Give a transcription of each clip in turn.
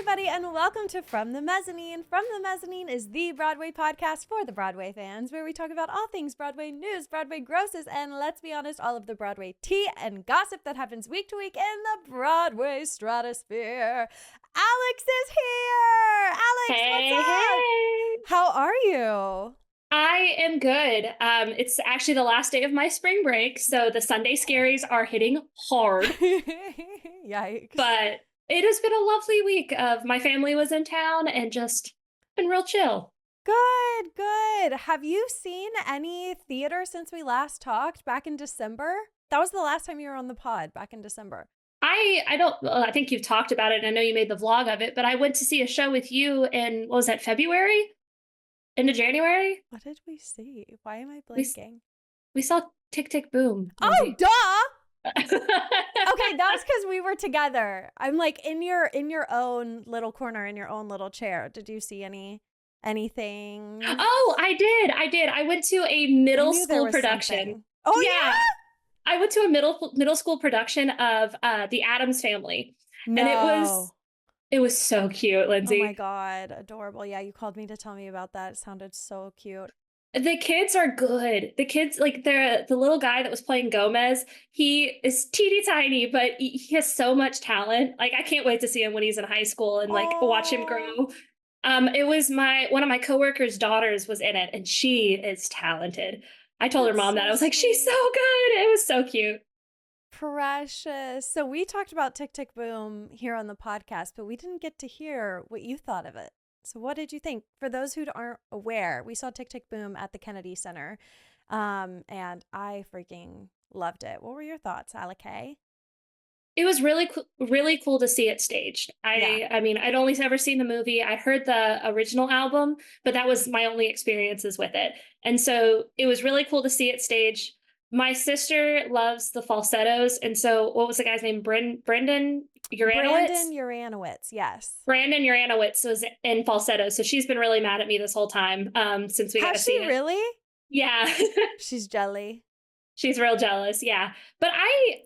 everybody, and welcome to From the Mezzanine. From the Mezzanine is the Broadway podcast for the Broadway fans, where we talk about all things Broadway news, Broadway grosses, and let's be honest, all of the Broadway tea and gossip that happens week to week in the Broadway stratosphere. Alex is here! Alex, Hey, what's up? hey. How are you? I am good. It's actually the last day of my spring break, so the Sunday scaries are hitting hard. Yikes. But it has been a lovely week of my family was in town and just been real chill. Good, good. Have you seen any theater since we last talked back in December? That was the last time you were on the pod, back in December. I think you've talked about it, and I know you made the vlog of it, but I went to see a show with you in, what was that, February? Into January? What did we see? Why am I blanking? We saw Tick, Tick, Boom. Oh, duh! Okay, that was because we were together. I'm like in your own little corner, in your own little chair. Did you see anything? Oh, I did. I went to a middle school production. Something. Oh yeah? I went to a middle school production of The Addams Family. No. And it was so cute, Lindsay. Oh my God, adorable. Yeah, you called me to tell me about that. It sounded so cute. The kids are good. The kids, like the little guy that was playing Gomez, he is teeny tiny, but he has so much talent. Like, I can't wait to see him when he's in high school and like watch him grow. It was one of my coworkers' daughters was in it, and she is talented. I told her mom that. I was like, she's so good. It was so cute. Precious. So we talked about Tick, Tick, Boom here on the podcast, but we didn't get to hear what you thought of it. So what did you think? For those who aren't aware, we saw Tick, Tick, Boom at the Kennedy Center, and I freaking loved it. What were your thoughts, Alec? It was really cool to see it staged. I mean, I'd only ever seen the movie. I heard the original album, but that was my only experiences with it. And so it was really cool to see it staged. My sister loves the falsettos. And so what was the guy's name? Brendan Uranowitz? Brandon Uranowitz, yes. Brandon Uranowitz was in falsetto. So she's been really mad at me this whole time since we got to see it. Has she really? Yeah. She's jelly. She's real jealous. Yeah. But I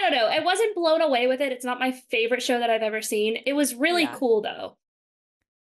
don't know. I wasn't blown away with it. It's not my favorite show that I've ever seen. It was really cool though.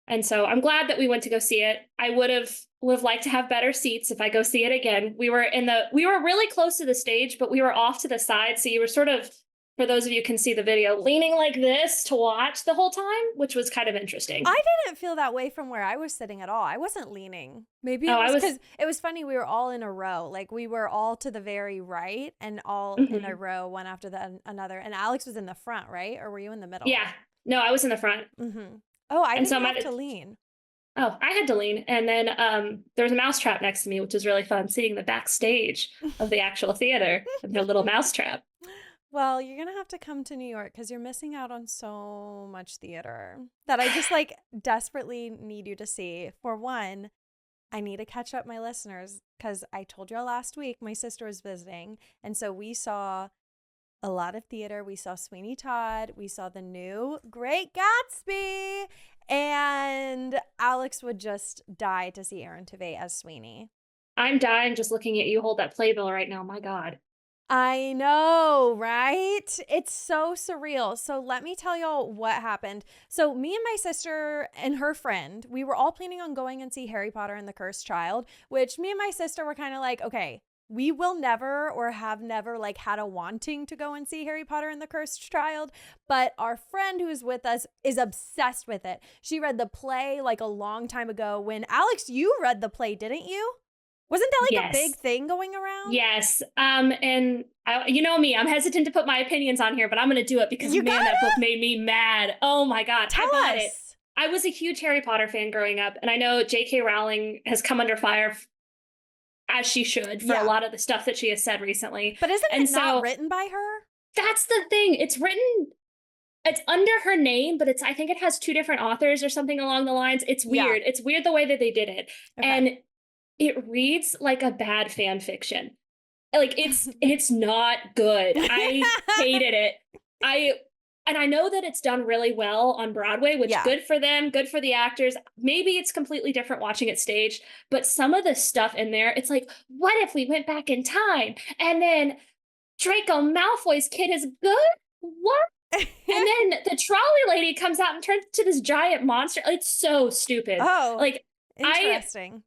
And so I'm glad that we went to go see it. I would have liked to have better seats if I go see it again. We were really close to the stage, but we were off to the side. So you were sort of, for those of you who can see the video, leaning like this to watch the whole time, which was kind of interesting. I didn't feel that way from where I was sitting at all. I wasn't leaning. Maybe it was because it was funny. We were all in a row. Like we were all to the very right and all in a row, one after another. And Alex was in the front, right? Or were you in the middle? Yeah. No, I was in the front. Mm-hmm. Oh, I didn't have to lean. Oh, I had to lean. And then there was a mousetrap next to me, which was really fun, seeing the backstage of the actual theater and their little mousetrap. Well, you're going to have to come to New York because you're missing out on so much theater that I just like desperately need you to see. For one, I need to catch up my listeners because I told you last week my sister was visiting. And so we saw a lot of theater. We saw Sweeney Todd. We saw the new Great Gatsby. And Alex would just die to see Aaron Tveit as Sweeney. I'm dying just looking at you hold that playbill right now. My God. I know, right? It's so surreal. So let me tell y'all what happened. So me and my sister and her friend, we were all planning on going and see Harry Potter and the Cursed Child, which me and my sister were kind of like, okay, we will never or have never like had a wanting to go and see Harry Potter and the Cursed Child. But our friend who's with us is obsessed with it. She read the play like a long time ago when Alex, you read the play, didn't you? Wasn't that like a big thing going around? Yes. And you know me, I'm hesitant to put my opinions on here, but I'm going to do it because that book made me mad. Oh my God. Tell I got us. it. I was a huge Harry Potter fan growing up. And I know J.K. Rowling has come under fire as she should for a lot of the stuff that she has said recently. But isn't it not written by her? That's the thing. It's under her name, but I think it has two different authors or something along the lines. It's weird. It's weird the way that they did it. Okay. And it reads like a bad fan fiction. Like it's not good. I hated it. And I know that it's done really well on Broadway, which good for them, good for the actors. Maybe it's completely different watching it staged, but some of the stuff in there, it's like, what if we went back in time? And then Draco Malfoy's kid is good? What? And then the trolley lady comes out and turns into this giant monster. It's so stupid. Oh, Like interesting.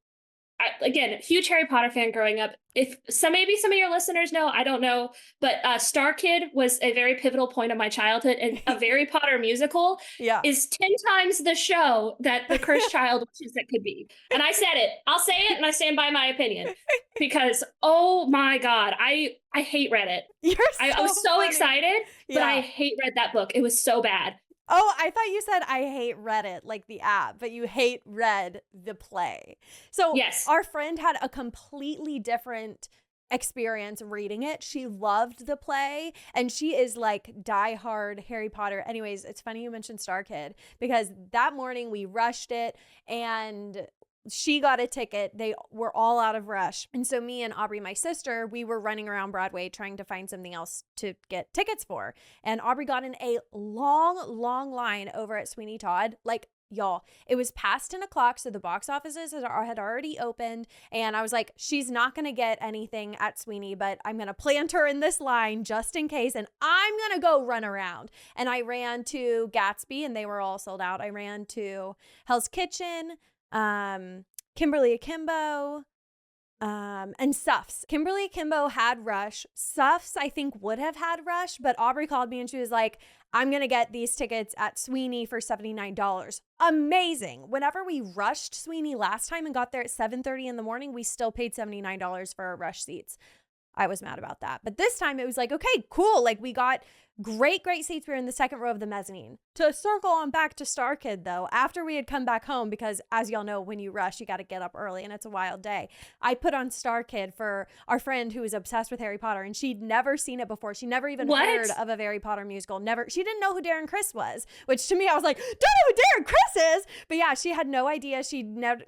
again, huge Harry Potter fan growing up. If maybe some of your listeners know, I don't know, but Star Kid was a very pivotal point of my childhood, and a Harry Potter musical Yeah. is 10 times the show that The Cursed Child wishes it could be. And I said it. I'll say it, and I stand by my opinion because oh my god, I hate Reddit. I was so funny. excited, but Yeah. I hate read that book. It was so bad. Oh, I thought you said I hate Reddit, like the app, but you hate Read the play. So Yes. our friend had a completely different experience reading it. She loved the play, and she is like diehard Harry Potter. Anyways, it's funny you mentioned Star Kid, because that morning we rushed it and she got a ticket. They were all out of rush. And so me and Aubrey, my sister, we were running around Broadway trying to find something else to get tickets for. And Aubrey got in a long line over at Sweeney Todd. Like, y'all, it was past 10 o'clock, so the box offices had already opened. And I was like, she's not going to get anything at Sweeney, but I'm going to plant her in this line just in case. And I'm going to go run around. And I ran to Gatsby, and they were all sold out. I ran to Hell's Kitchen, Kimberly Akimbo, and Suffs. Kimberly Akimbo had Rush. Suffs, I think, would have had Rush, but Aubrey called me and she was like, I'm going to get these tickets at Sweeney for $79. Amazing. Whenever we rushed Sweeney last time and got there at 7:30 in the morning, we still paid $79 for our Rush seats. I was mad about that. But this time it was like, okay, cool. Like, we got great seats. We were in the second row of the mezzanine. To circle on back to Star Kid, though, after we had come back home, because as y'all know, when you rush, you got to get up early and it's a wild day. I put on Star Kid for our friend who was obsessed with Harry Potter, and she'd never seen it before. She never even heard of a Harry Potter musical. Never. She didn't know who Darren Criss was, which to me, I was like, don't know who Darren Criss is. But yeah, she had no idea. She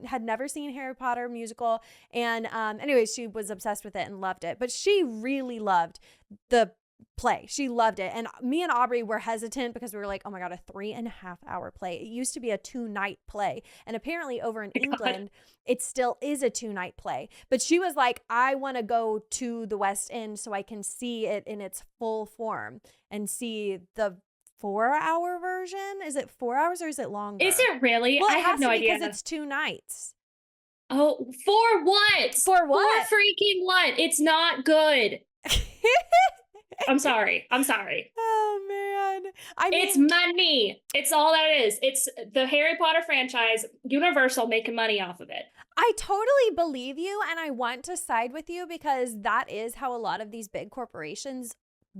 had never seen Harry Potter musical. And anyways, she was obsessed with it and loved it. But she really loved the play. She loved it. And me and Aubrey were hesitant because we were like, oh my God, a 3.5 hour play. It used to be a 2-night play. And apparently over in England, it still is a 2-night play. But she was like, I want to go to the West End so I can see it in its full form and see the 4-hour version. Is it 4 hours or is it longer? Is it really? Well, I have no idea. Because it's 2 nights. Oh, for what? For what? For freaking what? It's not good. I'm sorry. Oh man. I mean, it's money. It's all that it is. It's the Harry Potter franchise, Universal making money off of it. I totally believe you, and I want to side with you because that is how a lot of these big corporations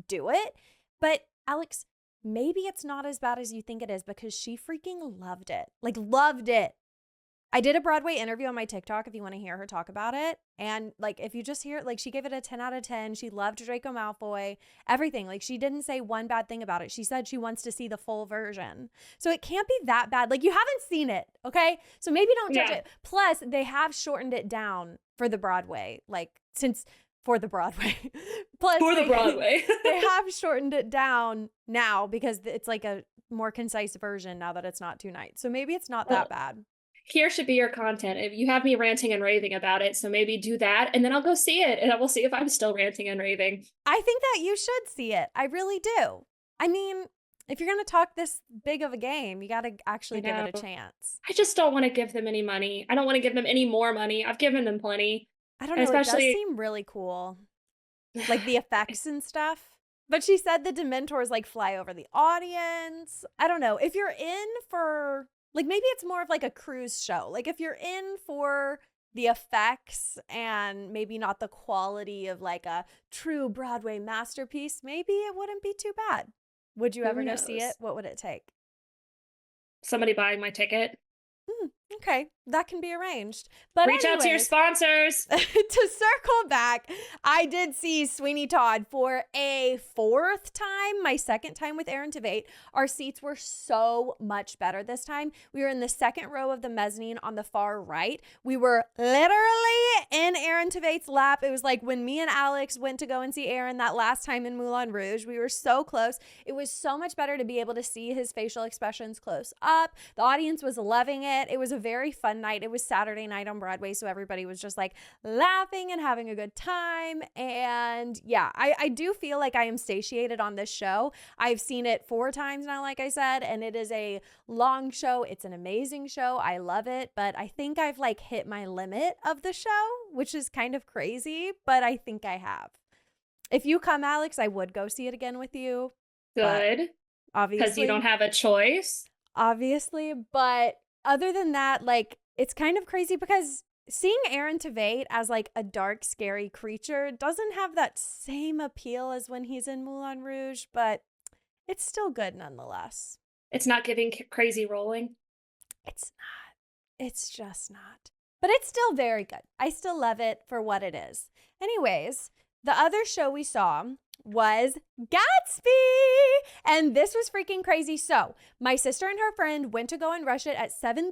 do it. But Alex, maybe it's not as bad as you think it is because she freaking loved it. Like, loved it. I did a Broadway interview on my TikTok if you want to hear her talk about it. And like, if you just hear it, like, she gave it a 10 out of 10. She loved Draco Malfoy, everything. Like, she didn't say one bad thing about it. She said she wants to see the full version. So it can't be that bad. Like, you haven't seen it, okay? So maybe don't judge it. Plus, they have shortened it down for the Broadway, for the Broadway. Plus, for the Broadway. They have shortened it down now because it's like a more concise version now that it's not 2 nights. So maybe it's not that bad. Here should be your content. If you have me ranting and raving about it, so maybe do that, and then I'll go see it, and I will see if I'm still ranting and raving. I think that you should see it. I really do. I mean, if you're going to talk this big of a game, you got to actually give it a chance. I just don't want to give them any money. I don't want to give them any more money. I've given them plenty. I don't know. Especially, it does seem really cool. Like the effects and stuff. But she said the Dementors like fly over the audience. I don't know. If you're in for... like, maybe it's more of like a cruise show. Like, if you're in for the effects and maybe not the quality of like a true Broadway masterpiece, maybe it wouldn't be too bad. Would you ever go see it? What would it take? Somebody buying my ticket. Okay, that can be arranged. But reach out to your sponsors. To circle back, I did see Sweeney Todd for a 4th time, my 2nd time with Aaron Tveit. Our seats were so much better this time. We were in the 2nd row of the mezzanine on the far right. We were literally in Aaron Tveit's lap. It was like when me and Alex went to go and see Aaron that last time in Moulin Rouge. We were so close. It was so much better to be able to see his facial expressions close up. The audience was loving it. It was a very fun fun night. It was Saturday night on Broadway, so everybody was just like laughing and having a good time. And yeah, I do feel like I am satiated on this show. I've seen it 4 times now, like I said, and it is a long show. It's an amazing show. I love it, but I think I've like hit my limit of the show, which is kind of crazy, but I think I have. If you come, Alex, I would go see it again with you. Good. Obviously. Because you don't have a choice. Obviously, but other than that, like, it's kind of crazy because seeing Aaron Tveit as like a dark, scary creature doesn't have that same appeal as when he's in Moulin Rouge, but it's still good nonetheless. It's not giving crazy rolling. It's not. It's just not. But it's still very good. I still love it for what it is. Anyways, the other show we saw was Gatsby, and this was freaking crazy. So my sister and her friend went to go and rush it at 7:30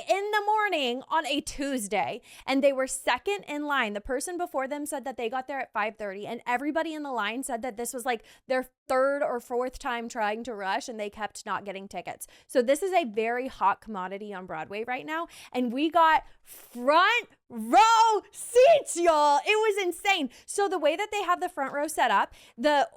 in the morning on a Tuesday, and they were second in line. The person before them said that they got there at 5:30, and everybody in the line said that this was like their 3rd or 4th time trying to rush, and they kept not getting tickets. So this is a very hot commodity on Broadway right now, and we got front row seats, y'all. It was insane. So the way that they have the front row set up, the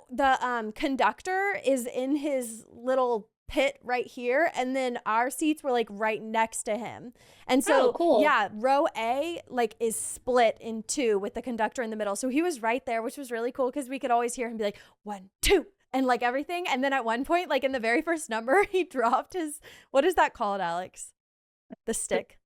conductor is in his little pit right here, and then our seats were like right next to him. And so cool. Yeah, row A like is split in 2 with the conductor in the middle. So he was right there, which was really cool because we could always hear him be like 1, 2 and like everything. And then at one point, like in the very first number, he dropped his, what is that called, Alex? The stick.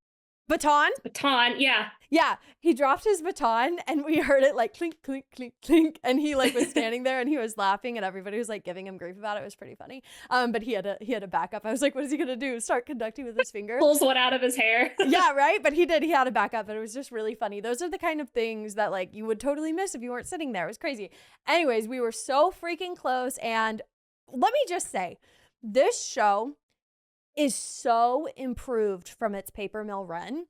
Baton? Baton, yeah. Yeah, he dropped his baton and we heard it like clink, clink, clink, clink. And he like was standing there and he was laughing and everybody was like giving him grief about it. It was pretty funny. But he had a backup. I was like, what is he gonna do? Start conducting with his finger? Pulls one out of his hair. Yeah, right? But he did. He had a backup, but it was just really funny. Those are the kind of things that like you would totally miss if you weren't sitting there. It was crazy. Anyways, we were so freaking close. And let me just say, this show is so improved from its Paper Mill run.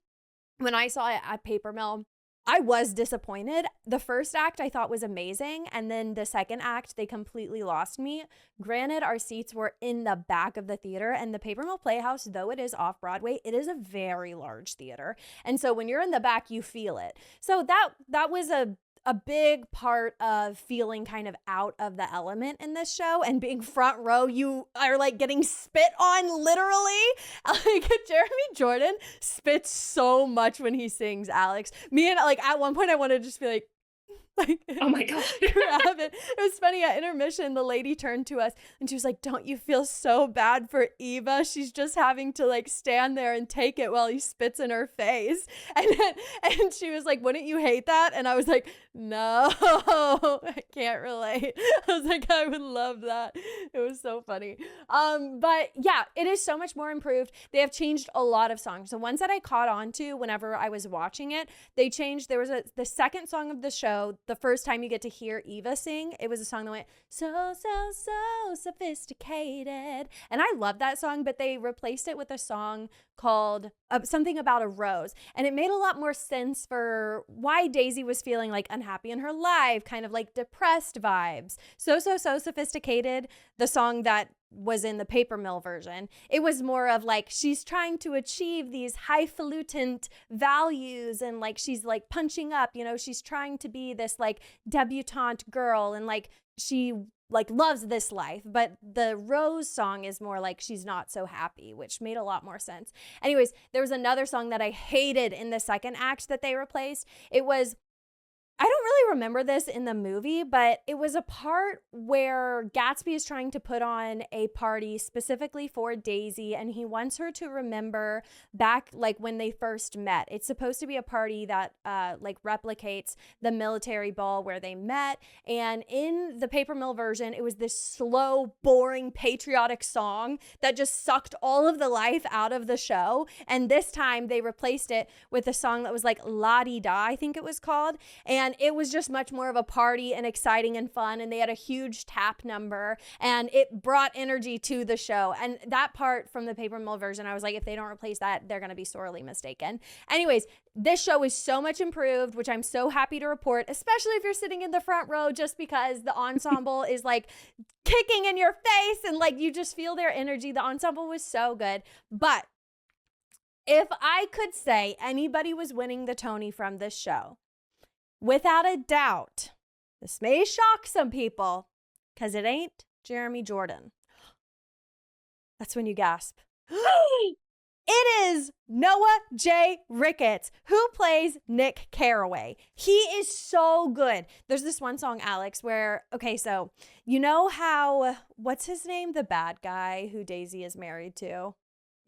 When I saw it at Paper Mill, I was disappointed. The first act I thought was amazing, and then the second act, they completely lost me. Granted, our seats were in the back of the theater, and the Paper Mill Playhouse, though it is off-Broadway, it is a very large theater. And so when you're in the back, you feel it. So that was a big part of feeling kind of out of the element in this show, and being front row, you are like getting spit on literally. Like Jeremy Jordan spits so much when he sings, Alex. Me and like at one point I wanted to just be like oh my god, grab it. It was funny at intermission, the lady turned to us and she was like, don't you feel so bad for Eva? She's just having to like stand there and take it while he spits in her face. And she was like, wouldn't you hate that? And I was like, no, I can't relate. I was like, I would love that. It was so funny. But yeah, it is so much more improved. They have changed a lot of songs. The ones that I caught on to whenever I was watching it, they changed. There was the second song of the show. The first time you get to hear Eva sing, it was a song that went, so sophisticated. And I love that song, but they replaced it with a song called something about a rose. And it made a lot more sense for why Daisy was feeling like unhappy in her life, kind of like depressed vibes. So sophisticated, the song that was in the Paper Mill version, it was more of like she's trying to achieve these highfalutin values, and like she's like punching up, you know, she's trying to be this like debutante girl, and like she like loves this life. But the Rose song is more like she's not so happy, which made a lot more sense. Anyways, there was another song that I hated in the second act that they replaced. It was, I don't really remember this in the movie, but it was a part where Gatsby is trying to put on a party specifically for Daisy, and he wants her to remember back like when they first met. It's supposed to be a party that like replicates the military ball where they met. And in the Paper Mill version, it was this slow, boring, patriotic song that just sucked all of the life out of the show. And this time they replaced it with a song that was like La-Di-Da, I think it was called. And it was just much more of a party and exciting and fun. And they had a huge tap number, and it brought energy to the show. And that part from the Paper Mill version, I was like, if they don't replace that, they're going to be sorely mistaken. Anyways, this show is so much improved, which I'm so happy to report, especially if you're sitting in the front row, just because the ensemble is like kicking in your face and like you just feel their energy. The ensemble was so good. But If I could say anybody was winning the Tony from this show, without a doubt, this may shock some people, because it ain't Jeremy Jordan. That's when you gasp. It is Noah J. Ricketts, who plays Nick Carraway. He is so good. There's this one song, Alex, where, okay, so you know how, what's his name? The bad guy who Daisy is married to.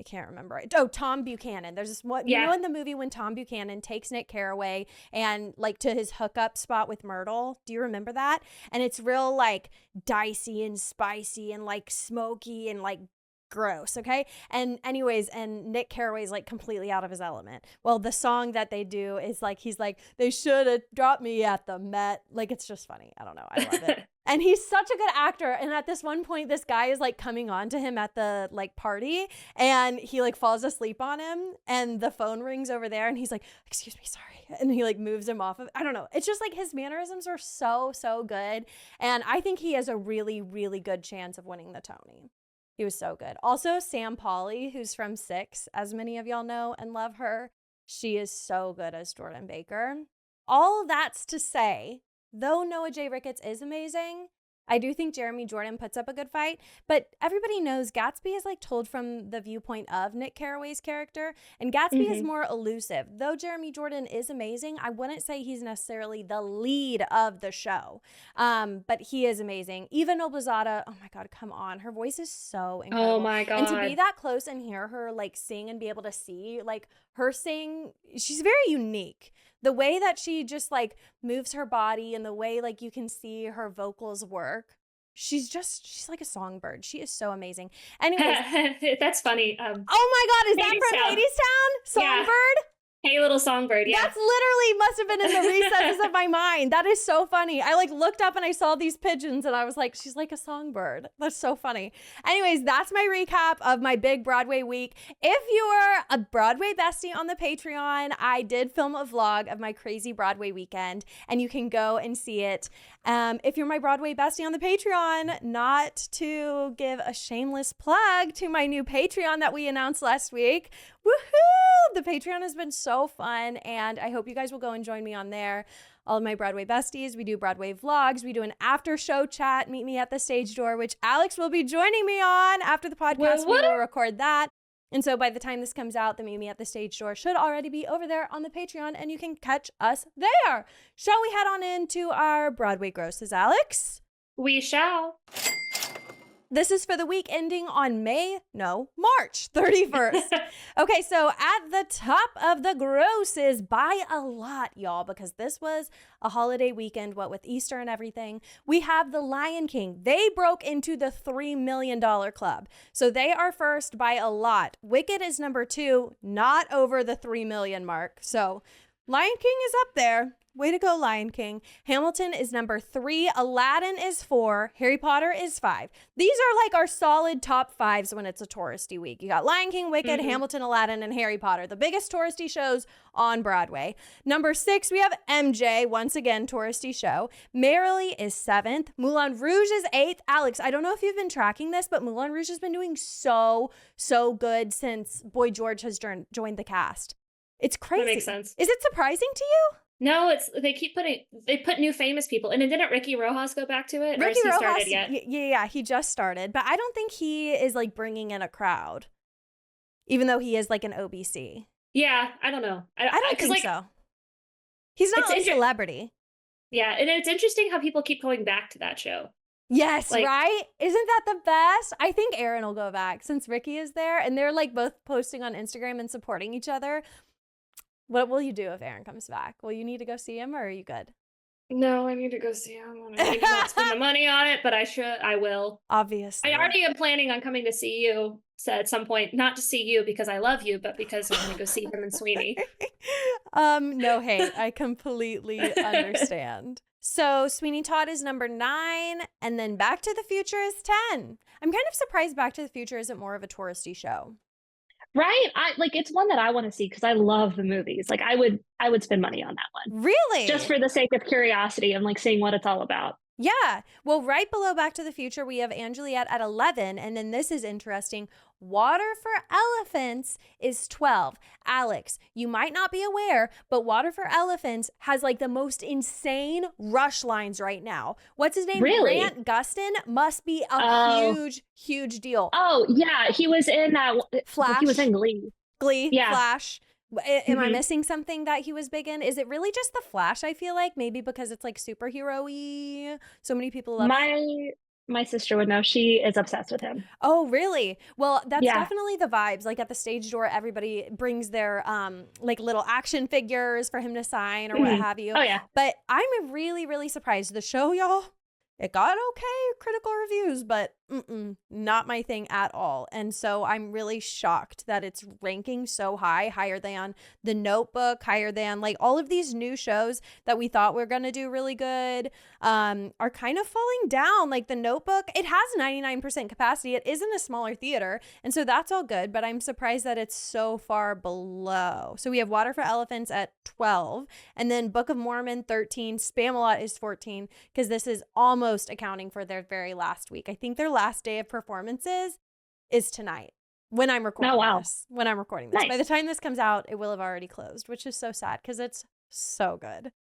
I can't remember it. Oh, Tom Buchanan. There's this one, you know, in the movie when Tom Buchanan takes Nick Carraway and like to his hookup spot with Myrtle. Do you remember that? And it's real like dicey and spicy and like smoky and like gross, okay? And anyways, and Nick Carraway's like completely out of his element. Well, the song that they do is like, he's like, they should have dropped me at the Met. Like, it's just funny. I don't know. I love it. And he's such a good actor. And at this one point, this guy is like coming on to him at the like party, and he like falls asleep on him, and the phone rings over there, and he's like, excuse me, sorry. And he like moves him off of, I don't know. It's just like his mannerisms are so, so good. And I think he has a really, really good chance of winning the Tony. He was so good. Also, Sam Pauly, who's from Six, as many of y'all know and love her. She is so good as Jordan Baker. All that's to say, though Noah J. Ricketts is amazing, I do think Jeremy Jordan puts up a good fight, but everybody knows Gatsby is like told from the viewpoint of Nick Carraway's character, and Gatsby is more elusive. Though Jeremy Jordan is amazing, I wouldn't say he's necessarily the lead of the show, but he is amazing. Eva Noblezada, oh my God, come on. Her voice is so incredible. Oh my God. And to be that close and hear her like sing and be able to see like her sing, she's very unique. The way that she just like moves her body and the way like you can see her vocals work, she's like a songbird. She is so amazing. Anyways, that's funny. Oh my God, is that from Hadestown? Songbird? Yeah. Hey, little songbird. Yeah. That's literally must have been in the recesses of my mind. That is so funny. I like looked up and I saw these pigeons and I was like, she's like a songbird. That's so funny. Anyways, that's my recap of my big Broadway week. If you are a Broadway bestie on the Patreon, I did film a vlog of my crazy Broadway weekend, and you can go and see it. If you're my Broadway bestie on the Patreon, not to give a shameless plug to my new Patreon that we announced last week. Woohoo! The Patreon has been so fun, and I hope you guys will go and join me on there. All of my Broadway besties, we do Broadway vlogs, we do an after show chat, meet me at the stage door, which Alex will be joining me on after the podcast. We will record that. And so by the time this comes out, the Meet Me at the Stage Door should already be over there on the Patreon, and you can catch us there. Shall we head on into our Broadway grosses, Alex? We shall. This is for the week ending on March 31st. Okay, so at the top of the grosses, by a lot, y'all, because this was a holiday weekend, what with Easter and everything, we have The Lion King. They broke into the $3 million club. So they are first by a lot. Wicked is number 2, not over the 3 million mark. So Lion King is up there. Way to go, Lion King. Hamilton is number 3. Aladdin is 4. Harry Potter is 5. These are like our solid top 5s when it's a touristy week. You got Lion King, Wicked, Hamilton, Aladdin, and Harry Potter, the biggest touristy shows on Broadway. Number 6, we have MJ, once again, touristy show. Merrily is 7th. Moulin Rouge is 8th. Alex, I don't know if you've been tracking this, but Moulin Rouge has been doing so good since Boy George has joined the cast. It's crazy. That makes sense. Is it surprising to you? No, they put new famous people. And didn't Ricky Rojas go back to it? Ricky Rojas started yet? Yeah, he just started. But I don't think he is like bringing in a crowd, even though he is like an OBC. Yeah, I don't know. I don't think so. He's not a celebrity. Yeah, and it's interesting how people keep going back to that show. Yes, like, right? Isn't that the best? I think Aaron will go back since Ricky is there, and they're like both posting on Instagram and supporting each other. What will you do if Aaron comes back? Will you need to go see him, or are you good? No, I need to go see him. I need to not spend the money on it, but I will. Obviously. I already am planning on coming to see you at some point, not to see you because I love you, but because I'm going to go see him and Sweeney. No hate. I completely understand. So Sweeney Todd is number 9, and then Back to the Future is 10. I'm kind of surprised Back to the Future isn't more of a touristy show. Right? It's one that I want to see because I love the movies. Like I would spend money on that one. Really? Just for the sake of curiosity and like seeing what it's all about. Yeah. Well, right below Back to the Future, we have Angeliette at 11. And then this is interesting. Water for Elephants is 12. Alex, you might not be aware, but Water for Elephants has like the most insane rush lines right now. What's his name? Really? Grant Gustin must be a huge deal. Oh yeah, he was in Flash. He was in Glee. Yeah. Flash. Am I missing something that he was big in? Is it really just the Flash? I feel like maybe because it's like superhero-y. So many people love My sister would know. She is obsessed with him. Oh, really? Well, that's definitely the vibes. Like at the stage door, everybody brings their like little action figures for him to sign or what have you. Oh yeah. But I'm really, really surprised. The show, y'all, it got okay critical reviews, but not my thing at all. And so I'm really shocked that it's ranking so high, higher than The Notebook, higher than like all of these new shows that we thought were going to do really good are kind of falling down. Like The Notebook, it has 99% capacity. It is in a smaller theater. And so that's all good, but I'm surprised that it's so far below. So we have Water for Elephants at 12, and then Book of Mormon 13, Spamalot is 14, because this is almost accounting for their very last week. I think their last day of performances is tonight when I'm recording this. When I'm recording this. Nice. By the time this comes out, it will have already closed, which is so sad because it's so good.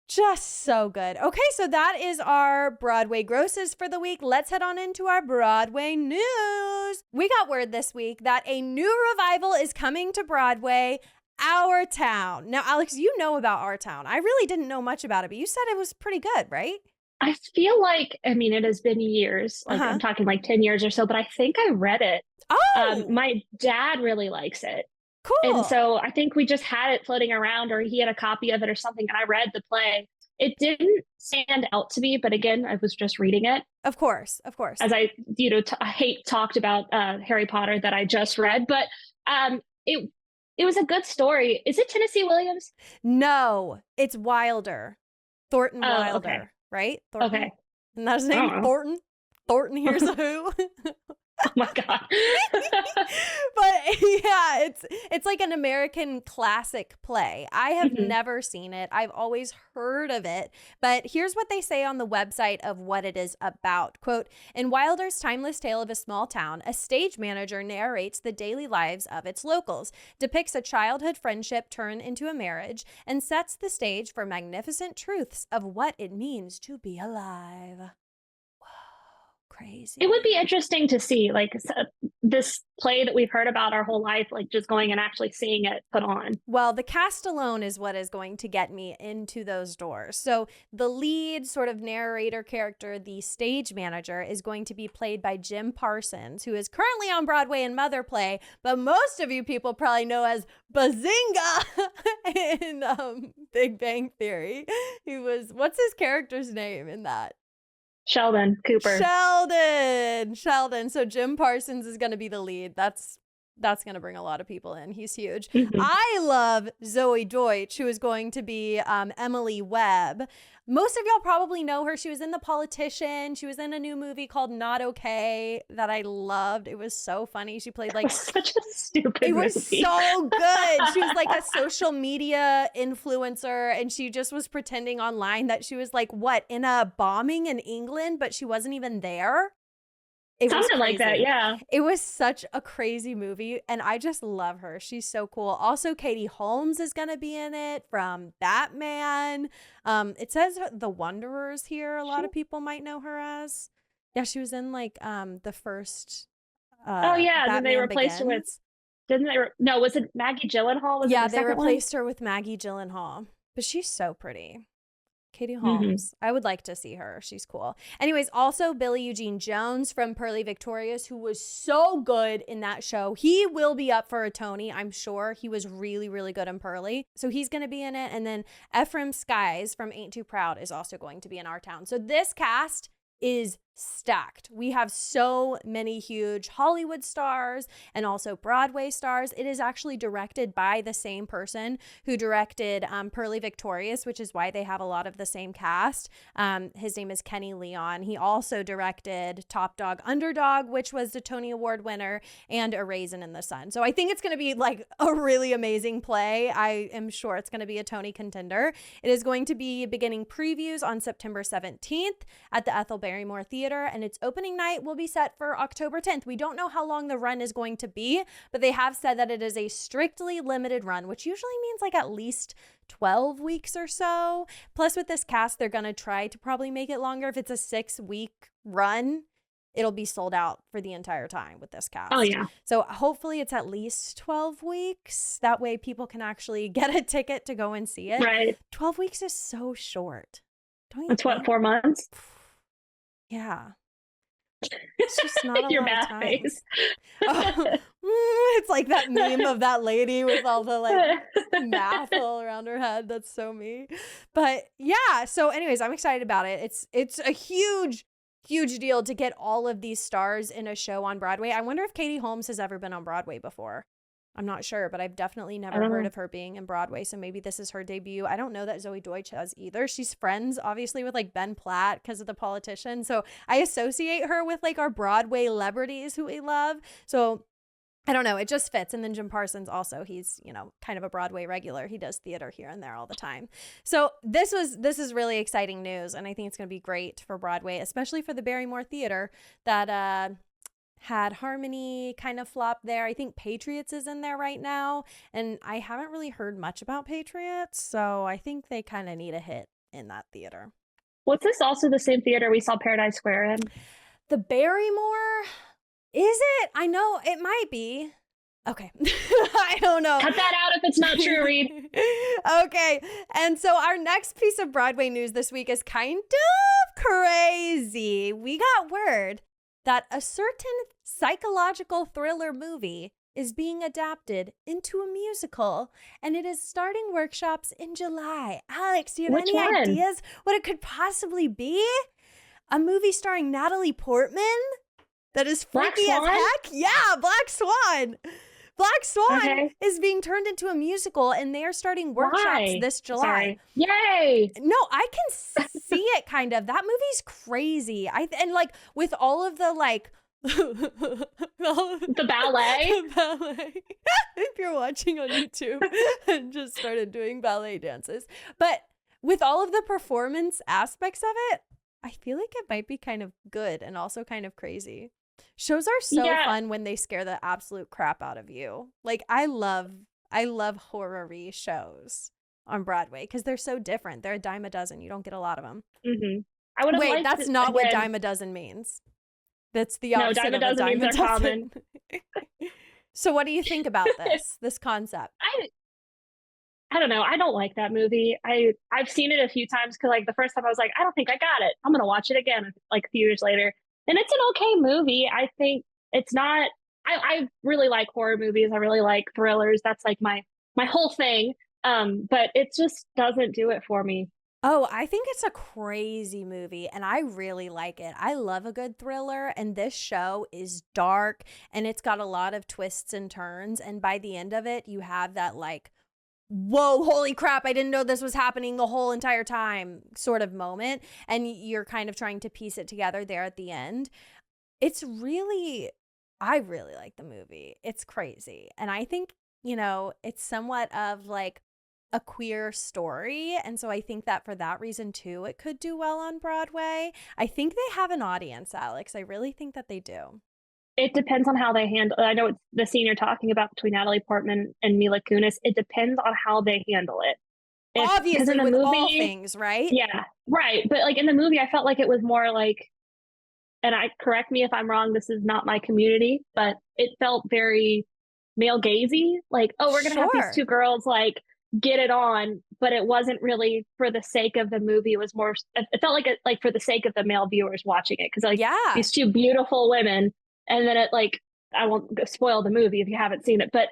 Just so good. Okay, so that is our Broadway grosses for the week. Let's head on into our Broadway news. We got word this week that a new revival is coming to Broadway, Our Town. Now, Alex, you know about Our Town. I really didn't know much about it, but you said it was pretty good, right? I feel like, I mean, it has been years. Like I'm talking like 10 years or so, but I think I read it. Oh, my dad really likes it. cool. And so I think we just had it floating around, or he had a copy of it or something, and I read the play. It didn't stand out to me, but again, I was just reading it. Of course. As I, talked about Harry Potter that I just read, but it was a good story. Is it Tennessee Williams? No, it's Wilder. Thornton Wilder, okay. right? Thornton. Okay. And that's his name, Thornton. Thornton, here's a who. Oh my God. But yeah, it's like an American classic play. I have never seen it. I've always heard of it. But here's what they say on the website of what it is about. Quote, in Wilder's timeless tale of a small town, a stage manager narrates the daily lives of its locals, depicts a childhood friendship turn into a marriage, and sets the stage for magnificent truths of what it means to be alive. Crazy. It would be interesting to see like this play that we've heard about our whole life, like just going and actually seeing it put on. Well, the cast alone is what is going to get me into those doors. So the lead sort of narrator character, the stage manager, is going to be played by Jim Parsons, who is currently on Broadway in Mother Play, but most of you people probably know as Bazinga in Big Bang Theory. He was, what's his character's name in that? Sheldon Cooper. Sheldon. So Jim Parsons is going to be the lead. That's going to bring a lot of people in. He's huge. I love Zoe Deutsch, who is going to be Emily Webb. Most of y'all probably know her. She was in The Politician. She was in a new movie called Not Okay that I loved. It was so funny. She played like such a stupid movie. It was so good. She was like a social media influencer, and she just was pretending online that she was like, what, in a bombing in England, but she wasn't even there. It sounded like that, yeah. It was such a crazy movie, and I just love her. She's so cool. Also, Katie Holmes is going to be in it from Batman. It says The Wanderers here. A lot of people might know her as. Yeah, she was in like the first Then Batman they replaced her with, was it Maggie Gyllenhaal? They replaced her with Maggie Gyllenhaal. But she's so pretty. Katie Holmes. I would like to see her. She's cool. Anyways, also Billy Eugene Jones from Pearly Victorious, who was so good in that show. He will be up for a Tony, I'm sure. He was really, really good in Pearly. So he's going to be in it. And then Ephraim Skies from Ain't Too Proud is also going to be in Our Town. So this cast is stacked. We have so many huge Hollywood stars and also Broadway stars. It is actually directed by the same person who directed Pearly Victorious, which is why they have a lot of the same cast. His name is Kenny Leon. He also directed Top Dog Underdog, which was the Tony Award winner, and A Raisin in the Sun. So I think it's going to be like a really amazing play. I am sure it's going to be a Tony contender. It is going to be beginning previews on September 17th at the Ethel Barrymore Theater. theater, and its opening night will be set for October 10th. We don't know how long the run is going to be, but they have said that it is a strictly limited run, which usually means like at least 12 weeks or so. Plus, with this cast, they're going to try to probably make it longer. If it's a 6-week run, it'll be sold out for the entire time with this cast. Oh, yeah. So hopefully it's at least 12 weeks. That way people can actually get a ticket to go and see it. Right. 12 weeks is so short. Don't you That's think? what, 4 months? Yeah. It's just not a Your lot of math time. face. It's like that meme of that lady with all the like math all around her head. That's so me. But yeah, so anyways, I'm excited about it. It's a huge deal to get all of these stars in a show on Broadway. I wonder if Katie Holmes has ever been on Broadway before. I'm not sure, but I've definitely never heard of her being in Broadway. So maybe this is her debut. I don't know that Zoe Deutsch has either. She's friends, obviously, with like Ben Platt because of The Politician. So I associate her with like our Broadway celebrities who we love. So I don't know. It just fits. And then Jim Parsons also, he's, you know, kind of a Broadway regular. He does theater here and there all the time. So this is really exciting news. And I think it's going to be great for Broadway, especially for the Barrymore Theater that had Harmony kind of flop there. I think Patriots is in there right now. And I haven't really heard much about Patriots. So I think they kind of need a hit in that theater. Was this also the same theater we saw Paradise Square in? The Barrymore... Is it? I know it might be. Okay. I don't know. Cut that out if it's not true, Reed. Okay. And so our next piece of Broadway news this week is kind of crazy. We got word that a certain psychological thriller movie is being adapted into a musical, and it is starting workshops in July. Alex, do you have any ideas what it could possibly be? A movie starring Natalie Portman? That is freaky as heck. Yeah, Black Swan. Black Swan is being turned into a musical, and they are starting workshops this July. Sorry. Yay! No, I can see it kind of. That movie's crazy. And like with all of the like the ballet. The ballet. If you're watching on YouTube and just started doing ballet dances. But with all of the performance aspects of it, I feel like it might be kind of good and also kind of crazy. Shows are so fun when they scare the absolute crap out of you. Like I love horror-y shows on Broadway because they're so different. They're a dime a dozen. You don't get a lot of them. Mm-hmm. I would Wait, that's not what dime a dozen means. That's the opposite of a dime a dozen. Common. So what do you think about this concept? I don't know. I don't like that movie. I've seen it a few times because like the first time I was like, I don't think I got it. I'm gonna watch it again like a few years later. And it's an okay movie. I think it's not, I really like horror movies. I really like thrillers. That's like my whole thing. But it just doesn't do it for me. Oh, I think it's a crazy movie and I really like it. I love a good thriller, and this show is dark and it's got a lot of twists and turns. And by the end of it, you have that like, whoa, holy crap, I didn't know this was happening the whole entire time sort of moment. And you're kind of trying to piece it together there at the end. I really like the movie. It's crazy. And I think, you know, it's somewhat of like a queer story. And so I think that for that reason too, it could do well on Broadway. I think they have an audience, Alex. I really think that they do. It depends on how they handle. I know it's the scene you're talking about between Natalie Portman and Mila Kunis. It depends on how they handle it. Obviously, in the movie, all things, right? Yeah, right. But like in the movie, I felt like it was more like, and correct me if I'm wrong, this is not my community, but it felt very male gazy. Like, oh, we're gonna have these two girls like get it on, but it wasn't really for the sake of the movie. It was more. It felt like for the sake of the male viewers watching it, because like these two beautiful women. And then it like, I won't spoil the movie if you haven't seen it, but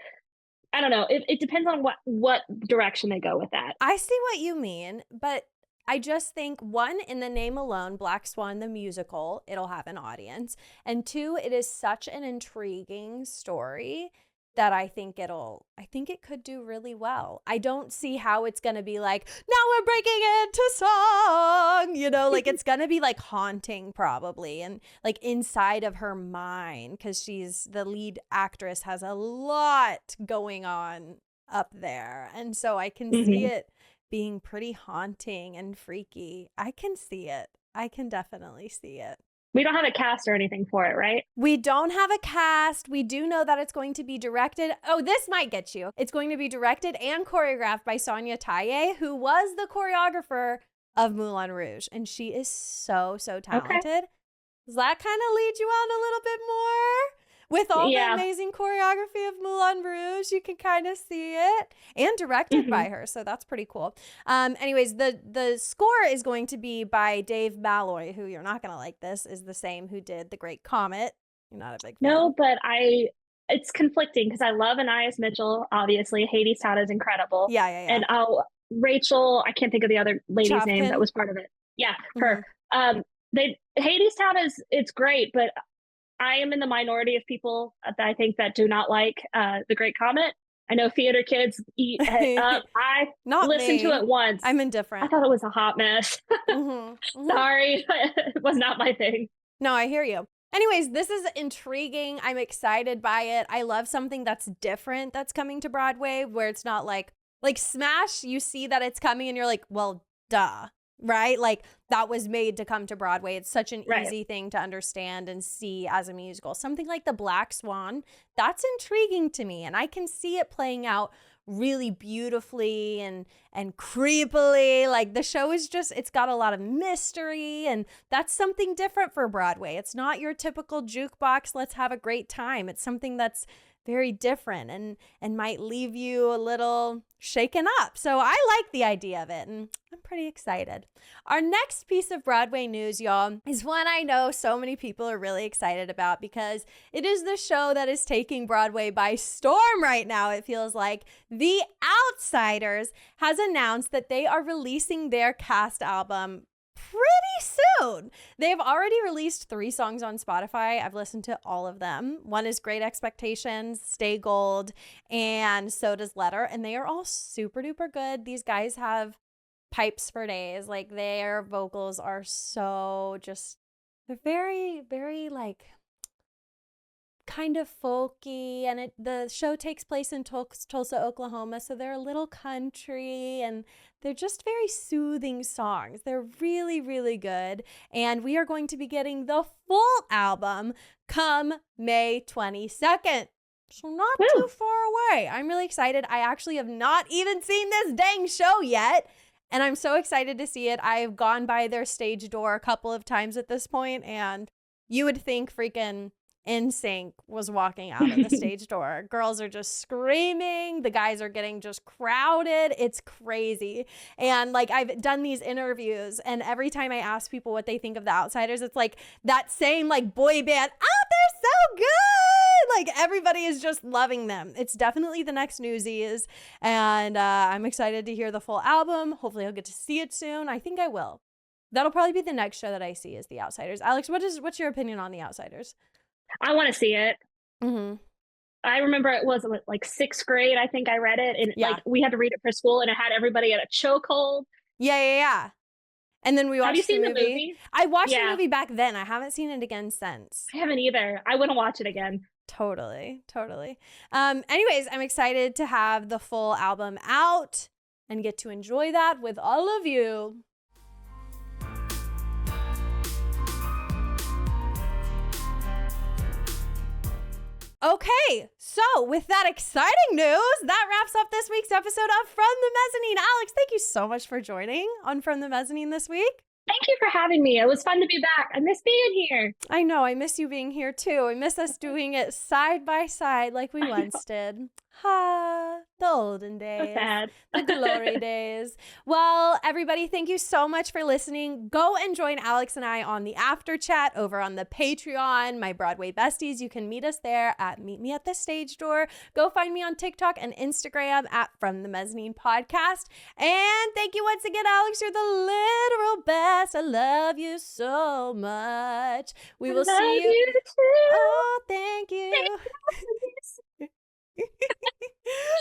I don't know. It depends on what direction they go with that. I see what you mean, but I just think one, in the name alone, Black Swan, the musical, it'll have an audience. And two, it is such an intriguing story that I think it could do really well. I don't see how it's going to be like, now we're breaking into song, you know, like it's going to be like haunting probably. And like inside of her mind, because she's the lead actress, has a lot going on up there. And so I can see it being pretty haunting and freaky. I can see it. I can definitely see it. We don't have a cast or anything for it, right? We don't have a cast. We do know that it's going to be directed. Oh, this might get you. It's going to be directed and choreographed by Sonia Taye, who was the choreographer of Moulin Rouge. And she is so, so talented. Okay. Does that kind of lead you on a little bit more? With all the amazing choreography of Moulin Rouge, you can kind of see it, and directed by her, so that's pretty cool. Anyways, the score is going to be by Dave Malloy, who, you're not going to like this, is the same who did The Great Comet. You're not a big fan. No, but it's conflicting because I love Anais Mitchell, obviously. Hades Todd is incredible. Yeah. And Rachel, I can't think of the other lady's name that was part of it. Yeah, her. Hades Town it's great, but I am in the minority of people that I think that do not like The Great Comet. I know theater kids eat it up. I listened to it once. I'm indifferent. I thought it was a hot mess. Sorry, it was not my thing. No, I hear you. Anyways, this is intriguing. I'm excited by it. I love something that's different that's coming to Broadway, where it's not like Smash, you see that it's coming and you're like, well, duh. Right? Like, that was made to come to Broadway. It's such an easy thing to understand and see as a musical. Something like The Black Swan, that's intriguing to me. And I can see it playing out really beautifully and creepily. Like, the show is just, it's got a lot of mystery, and that's something different for Broadway. It's not your typical jukebox, let's have a great time. It's something that's very different and might leave you a little shaken up. So I like the idea of it, and I'm pretty excited. Our next piece of Broadway news, y'all, is one I know so many people are really excited about because it is the show that is taking Broadway by storm right now, it feels like. The Outsiders has announced that they are releasing their cast album pretty soon. They've already released 3 songs on Spotify. I've listened to all of them. One is Great Expectations, Stay Gold, and So Does Letter. And they are all super duper good. These guys have pipes for days. Like, their vocals are so just, they're very, very like kind of folky, and the show takes place in Tulsa, Oklahoma, so they're a little country, and they're just very soothing songs. They're really, really good, and we are going to be getting the full album come May 22nd. So not too far away. I'm really excited. I actually have not even seen this dang show yet, and I'm so excited to see it. I've gone by their stage door a couple of times at this point, and you would think freaking NSYNC was walking out of the stage door. Girls are just screaming. The guys are getting just crowded. It's crazy. And like, I've done these interviews, and every time I ask people what they think of The Outsiders, it's like that same like boy band. Oh, they're so good. Like, everybody is just loving them. It's definitely the next Newsies. And I'm excited to hear the full album. Hopefully I'll get to see it soon. I think I will. That'll probably be the next show that I see is The Outsiders. Alex, what's your opinion on The Outsiders? I want to see it. I remember it was like 6th grade. I think I read it, and like we had to read it for school, and it had everybody at a chokehold. Yeah. And then we watched. Have you seen the movie? I watched the movie back then. I haven't seen it again since. I haven't either. I want to watch it again. Totally. Anyways, I'm excited to have the full album out and get to enjoy that with all of you. Okay, so with that exciting news, that wraps up this week's episode of From the Mezzanine. Alex, thank you so much for joining on From the Mezzanine this week. Thank you for having me. It was fun to be back. I miss being here. I know. I miss you being here too. I miss us doing it side by side like we once did. Ha, the olden days, the glory days. Well, everybody, thank you so much for listening. Go and join Alex and I on the after chat over on the Patreon, my Broadway besties. You can meet us there at Meet Me at the Stage Door. Go find me on TikTok and Instagram at From the Mezzanine Podcast. And thank you once again, Alex. You're the literal best. I love you so much. We will see you. Oh, thank you.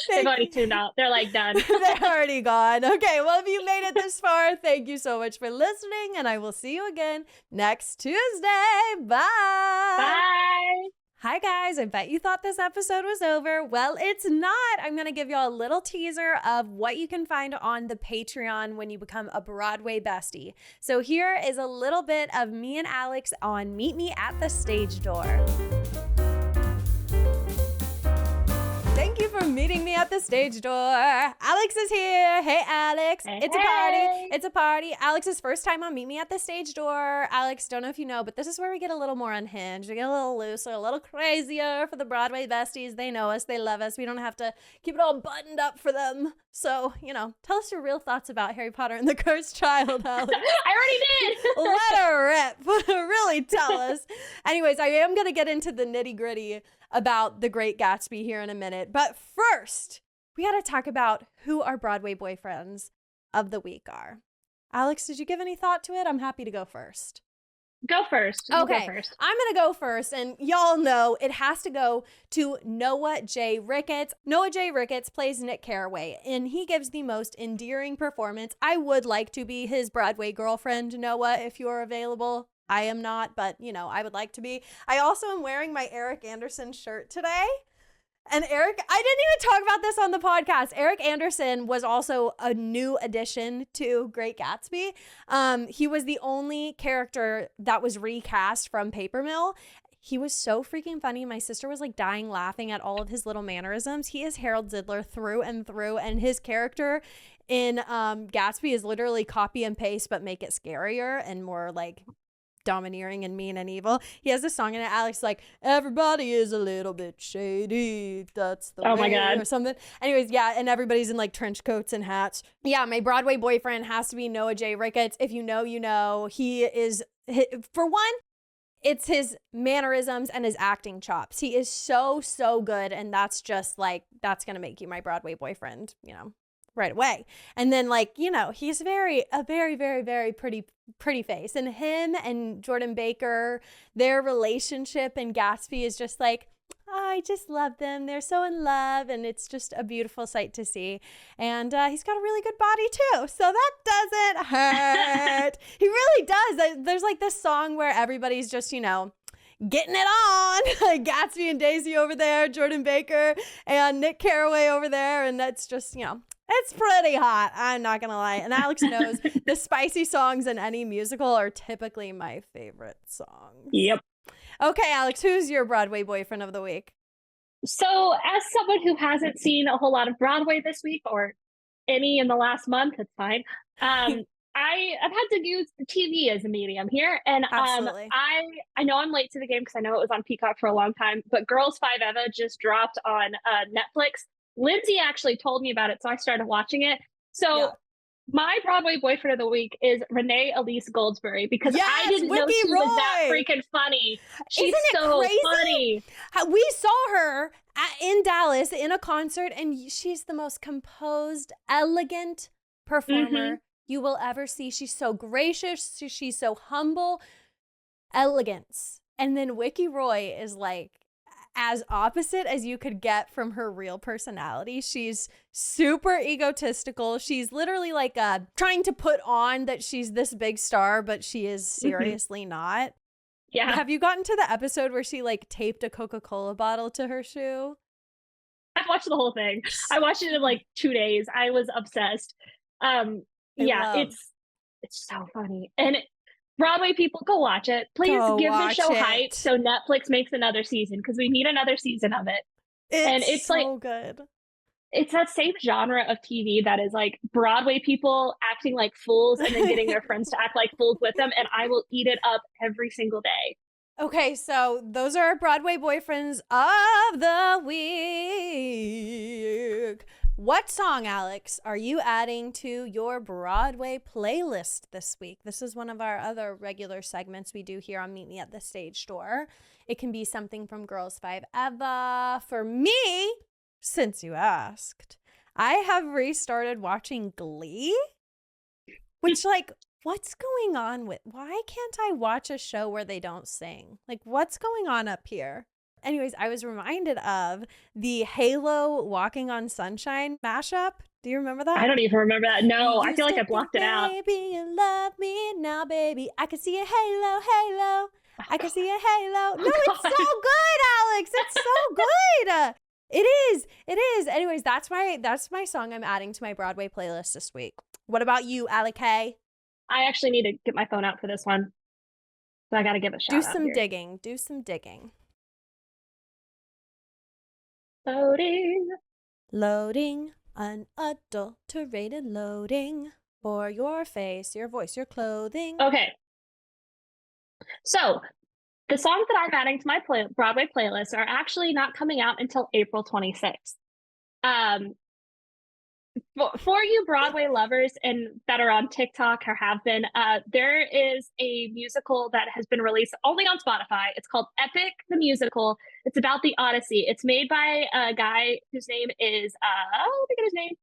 They've already tuned out. They're like done. They're already gone. Okay, well, if you made it this far, thank you so much for listening, and I will see you again next Tuesday. Bye. Bye. Hi guys, I bet you thought this episode was over. Well, it's not. I'm going to give y'all a little teaser of what you can find on the Patreon when you become a Broadway bestie. So here is a little bit of me and Alex on Meet Me at the Stage Door. Thank you for meeting me at the stage door. Alex is here. Hey, Alex. Hey, it's a party. It's a party. Alex's first time on Meet Me at the Stage Door. Alex, don't know if you know, but this is where we get a little more unhinged. We get a little looser, a little crazier for the Broadway besties. They know us. They love us. We don't have to keep it all buttoned up for them. So, tell us your real thoughts about Harry Potter and the Cursed Child, Alex. I already did. Let her rip. Really tell us. Anyways, I am going to get into the nitty gritty about The Great Gatsby here in a minute. But first, we got to talk about who our Broadway boyfriends of the week are. Alex, did you give any thought to it? I'm happy to go first. Go first. Okay, Go first. I'm going to go first, and y'all know it has to go to Noah J. Ricketts. Noah J. Ricketts plays Nick Carraway, and he gives the most endearing performance. I would like to be his Broadway girlfriend, Noah, if you're available. I am not, but, I would like to be. I also am wearing my Eric Anderson shirt today. And Eric, I didn't even talk about this on the podcast. Eric Anderson was also a new addition to Great Gatsby. He was the only character that was recast from Paper Mill. He was so freaking funny. My sister was like dying laughing at all of his little mannerisms. He is Harold Zidler through and through, and his character in Gatsby is literally copy and paste, but make it scarier and more like domineering and mean and evil. He has this song in it, Alex, like, everybody is a little bit shady, that's the way, my God, or something. Anyways, yeah, and everybody's in like trench coats and hats. Yeah, my Broadway boyfriend has to be Noah J. Ricketts. If you know, you know. He is, for one, it's his mannerisms and his acting chops. He is so good, and that's just like, that's gonna make you my Broadway boyfriend, right away. And then he's a very, very pretty face. And him and Jordan Baker, their relationship in Gatsby is just like, oh, I just love them. They're so in love, and it's just a beautiful sight to see. And he's got a really good body too, so that doesn't hurt. He really does. There's like this song where everybody's just, getting it on. Gatsby and Daisy over there, Jordan Baker and Nick Carraway over there, and that's just, it's pretty hot. I'm not going to lie. And Alex knows the spicy songs in any musical are typically my favorite songs. Yep. Okay, Alex, who's your Broadway boyfriend of the week? So, as someone who hasn't seen a whole lot of Broadway this week, or any in the last month, it's fine. I've had to use the TV as a medium here, and I know I'm late to the game because I know it was on Peacock for a long time, but Girls 5 Eva just dropped on Netflix. Lindsay actually told me about it, so I started watching it. So my Broadway boyfriend of the week is Renee Elise Goldsberry, because I didn't know she was that freaking funny. She's so crazy? Funny. We saw her in Dallas in a concert, and she's the most composed, elegant performer you will ever see. She's so gracious. She's so humble. Elegance. And then Wiki Roy is like as opposite as you could get from her real personality. She's super egotistical. She's literally like trying to put on that she's this big star, but she is seriously not. Yeah. Have you gotten to the episode where she like taped a Coca-Cola bottle to her shoe? I've watched the whole thing. I watched it in like 2 days. I was obsessed. It's so funny. And Broadway people, go watch it. Please give the show hype so Netflix makes another season, because we need another season of it. It's so like good. It's that same genre of TV that is like Broadway people acting like fools and then getting their friends to act like fools with them, and I will eat it up every single day. Okay, so those are our Broadway boyfriends of the week. What song, Alex, are you adding to your Broadway playlist this week? This is one of our other regular segments we do here on Meet Me at the Stage Door. It can be something from Girls 5 Eva. For me, since you asked, I have restarted watching Glee, which what's going on with, why can't I watch a show where they don't sing? Like, what's going on up here? Anyways, I was reminded of the Halo Walking on Sunshine mashup. Do you remember that? I don't even remember that. No, I feel like I blocked it out. Baby, you love me now, baby. I can see a halo, halo. I can see a halo. No, it's so good, Alex. It's so good. It is. Anyways, that's my song I'm adding to my Broadway playlist this week. What about you, Alec? I actually need to get my phone out for this one. So I got to give a shout out. Do some digging. Loading, unadulterated loading for your face, your voice, your clothing. Okay. So the songs that I'm adding to my Broadway playlist are actually not coming out until April 26th. For you Broadway lovers and that are on TikTok or have been, there is a musical that has been released only on Spotify. It's called Epic the Musical. It's about the Odyssey. It's made by a guy whose name is, let me get his name.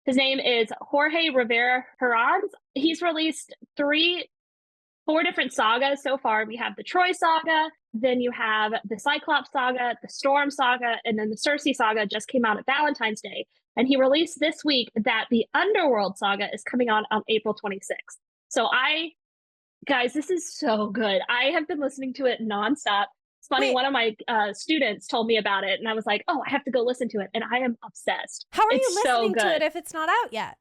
His name is Jorge Rivera Herranz. He's released 4 different sagas so far. We have the Troy saga, then you have the Cyclops saga, the Storm saga, and then the Circe saga just came out at Valentine's Day. And he released this week that the Underworld saga is coming on April 26th. So guys, this is so good. I have been listening to it nonstop. It's funny, one of my students told me about it, and I was like, oh, I have to go listen to it. And I am obsessed. How are you listening to it if it's not out yet?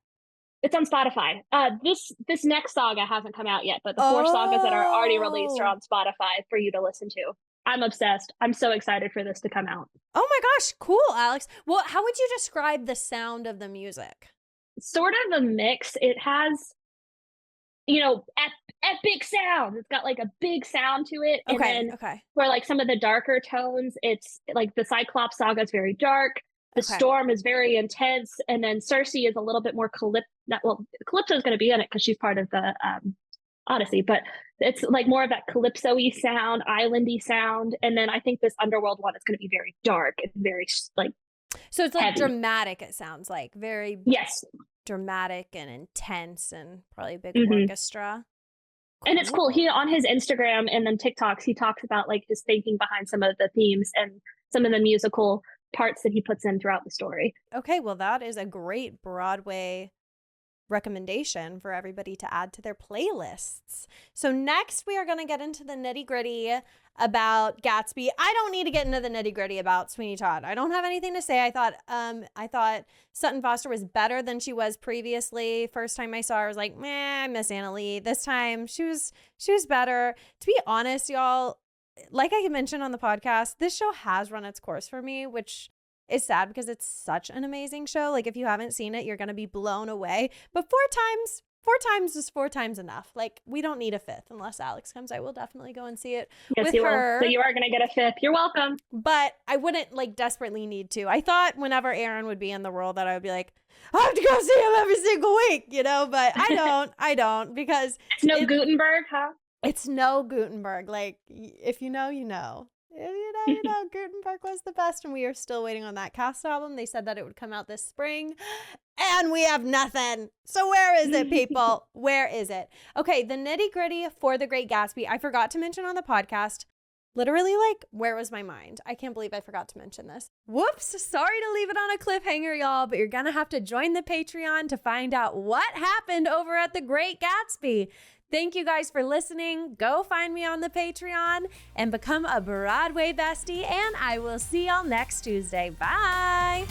It's on Spotify. This next saga hasn't come out yet, but the 4 sagas that are already released are on Spotify for you to listen to. I'm obsessed. I'm so excited for this to come out. Oh my gosh, cool, Alex. Well, how would you describe the sound of the music? Sort of a mix. It has, epic sound. It's got like a big sound to it. And then for like some of the darker tones, it's like the Cyclops saga is very dark. The Storm is very intense. And then Circe is a little bit more Calypso is going to be in it because she's part of the Odyssey, but it's like more of that calypso-y sound, islandy sound. And then I think this Underworld one is going to be very dark and very like, so it's like heavy. Dramatic. It sounds like very dramatic and intense and probably a big orchestra. Cool. And it's cool. He on his Instagram and then TikToks, he talks about like his thinking behind some of the themes and some of the musical parts that he puts in throughout the story. Okay, well, that is a great Broadway recommendation for everybody to add to their playlists. So next we are going to get into the nitty-gritty about Gatsby. I don't need to get into the nitty-gritty about Sweeney Todd. I don't have anything to say. I thought Sutton Foster was better than she was previously. First time I saw her, I was like, meh, I miss Anna Lee. This time she was better. To be honest, y'all, like I mentioned on the podcast, this show has run its course for me, which is sad because it's such an amazing show. Like if you haven't seen it, you're going to be blown away. But 4 times is 4 times enough. Like we don't need a 5th unless Alex comes. I will definitely go and see it with her. So you are going to get a 5th. You're welcome. But I wouldn't like desperately need to. I thought whenever Aaron would be in the world that I would be like, I have to go see him every single week, but I don't because it's no Gutenberg, huh? It's no Gutenberg. Like if you know, you know. Gutenberg was the best, and we are still waiting on that cast album. They said that it would come out this spring, and we have nothing. So where is it, people? Where is it? Okay, the nitty-gritty for The Great Gatsby. I forgot to mention on the podcast. Literally, like, where was my mind? I can't believe I forgot to mention this. Whoops, sorry to leave it on a cliffhanger, y'all, but you're gonna have to join the Patreon to find out what happened over at The Great Gatsby. Thank you guys for listening. Go find me on the Patreon and become a Broadway bestie, and I will see y'all next Tuesday. Bye.